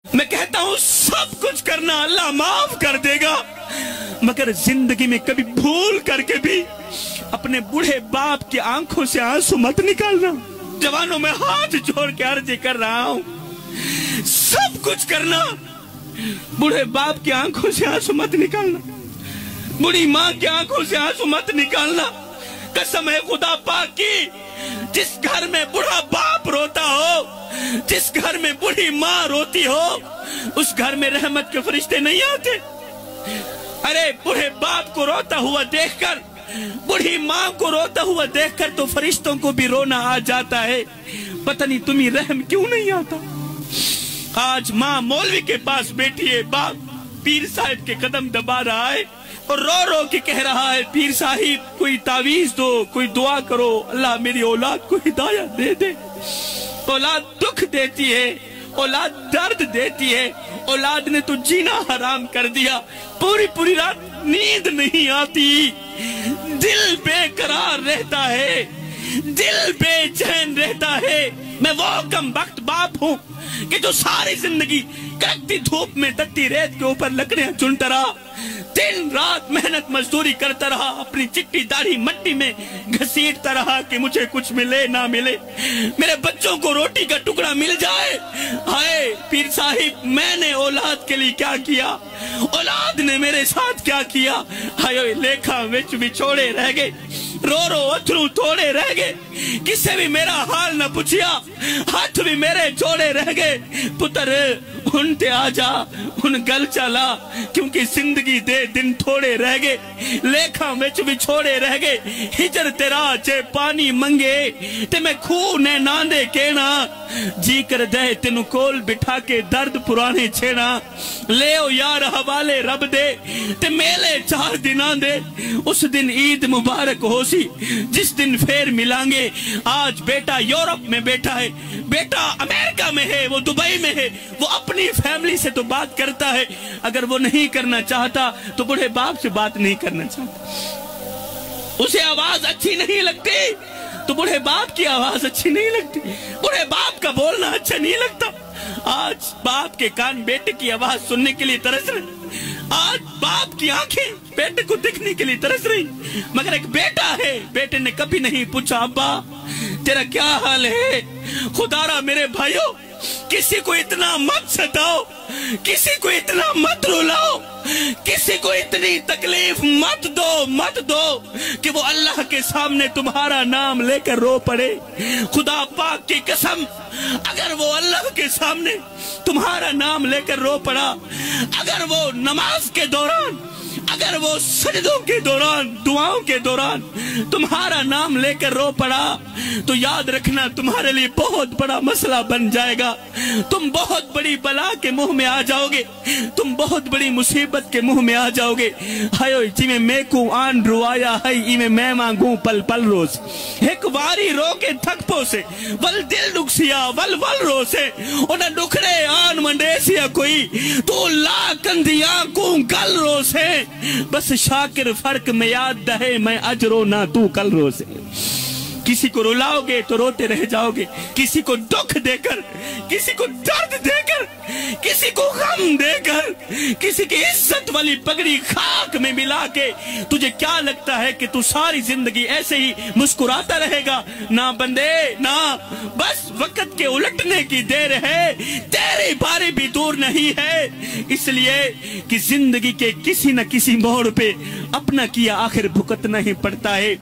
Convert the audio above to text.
میں کہتا ہوں سب کچھ کرنا اللہ معاف کر دے گا، مگر زندگی میں کبھی بھول کر کے بھی اپنے بوڑھے باپ کی آنکھوں سے آنسو مت نکالنا۔ جوانوں میں ہاتھ جوڑ کے عرض کر رہا ہوں، سب کچھ کرنا، بوڑھے باپ کی آنکھوں سے آنسو مت نکالنا، بوڑھی ماں کی آنکھوں سے آنسو مت نکالنا۔ قسم ہے خدا پاک کی، جس گھر میں بوڑھا باپ روتا ہو، جس گھر میں بوڑھی ماں روتی ہو، اس گھر میں رحمت کے فرشتے نہیں آتے۔ ارے بوڑھے باپ کو روتا ہوا دیکھ کر، بوڑھی ماں کو روتا ہوا دیکھ کر تو فرشتوں کو بھی رونا آ جاتا ہے، پتہ نہیں تمہیں رحم کیوں نہیں آتا۔ آج ماں مولوی کے پاس بیٹھی ہے، باپ پیر صاحب کے قدم دبا رہا ہے اور رو رو کے کہہ رہا ہے، پیر صاحب کوئی تعویذ دو، کوئی دعا کرو، اللہ میری اولاد کو ہدایت دے دے۔ اولاد دکھ دیتی ہے، اولاد درد دیتی ہے، اولاد نے تو جینا حرام کر دیا، پوری رات نیند نہیں آتی، دل بے قرار رہتا ہے، دل بے چین رہتا ہے۔ میں وہ کم وقت باپ ہوں کہ جو ساری زندگی کڑکتی دھوپ میں تتی ریت کے اوپر لکڑیاں چنتا رہا، دن رات محنت مزدوری کرتا رہا، اپنی چٹی داڑھی مٹی میں گھسیٹتا رہا کہ مجھے کچھ ملے نہ ملے، میرے بچوں کو روٹی کا ٹکڑا مل جائے۔ ہائے پیر صاحب، میں نے اولاد کے لیے کیا کیا، اولاد نے میرے ساتھ کیا کیا۔ ہائے لیکھا وچ بچھوڑے رہ گئے، رو رو اتھرو توڑے رہ گئے، کسے بھی میرا حال نہ پوچھیا، ہاتھ بھی میرے جوڑے رہ گئے۔ پتر ان تے آ جا، ان گل چلا، کیونکہ زندگی دے دن تھوڑے رہ گئے، لیکھاں وچ بھی چھوڑے رہ گئے۔ ہجر تیرا چے پانی منگے تے میں کھو نے ناندے کہنا، جی کر دے تینو کول بٹھا کے درد پرانے چھینا، لے او یار حوالے رب دے تے میلے 4 دناں دے، اس دن عید مبارک ہو سی جس دن پھر ملانگے۔ آج بیٹا یورپ میں بیٹھا ہے، بیٹا امریکہ میں ہے، وہ دبئی میں ہے، وہ اپنی فیملی سے تو بات کرتا ہے، اگر وہ نہیں کرنا چاہتا تو بڑے باپ سے بات نہیں کرنا چاہتا، اسے آواز اچھی نہیں لگتی تو بڑے باپ کی آواز اچھی نہیں لگتی، بڑے باپ کا بولنا اچھا نہیں لگتا۔ آج باپ کے کان بیٹے کی آواز سننے کے لیے ترس رہے، آج باپ کی آنکھیں بیٹے کو دیکھنے کے لیے ترس رہی، مگر ایک بیٹا ہے، بیٹے نے کبھی نہیں پوچھا ابا تیرا کیا حال ہے۔ خدا را میرے بھائیو، کسی کو اتنا مت ستاؤ، کسی کو اتنا مت رلاؤ، کسی کو اتنی تکلیف مت دو کہ وہ اللہ کے سامنے تمہارا نام لے کر رو پڑے۔ خدا پاک کی قسم، اگر وہ اللہ کے سامنے تمہارا نام لے کر رو پڑا، اگر وہ نماز کے دوران، اگر وہ سجدوں کے دوران، دعاؤں کے دوران تمہارا نام لے کر رو پڑا، تو یاد رکھنا تمہارے لیے بہت بڑا مسئلہ بن جائے گا، تم بہت بڑی بلا کے منہ میں آ جاؤ گے، تم بہت بڑی مصیبت کے منہ میں آ جاؤ گے۔ ہائے جی میں کو آن روایا ہے ای میں مانگوں پل پل روز، ایک واری رو کے تھک پو سے ول دل ڈکسیا ول رو سے انہیں ڈکڑے آن منڈیسیا کوئی تو لا کندیاں کو گل رو سے، بس شاکر فرق میں یاد دہے میں اجرو نہ تو کل رو سے۔ کسی کو رلاؤ گے تو روتے رہ جاؤ گے، کسی کو دکھ دے کر، کسی کو درد دے کر، کسی کو غم دے کر، کسی کی عزت والی پگڑی خاک میں ملا کے تجھے کیا لگتا ہے کہ تو ساری زندگی ایسے ہی مسکراتا رہے گا؟ نہ بندے نہ، بس وقت کے الٹنے کی دیر ہے، تیری باری بھی دور نہیں ہے، اس لیے کہ زندگی کے کسی نہ کسی موڑ پہ اپنا کیا آخر بھگتنا ہی پڑتا ہے۔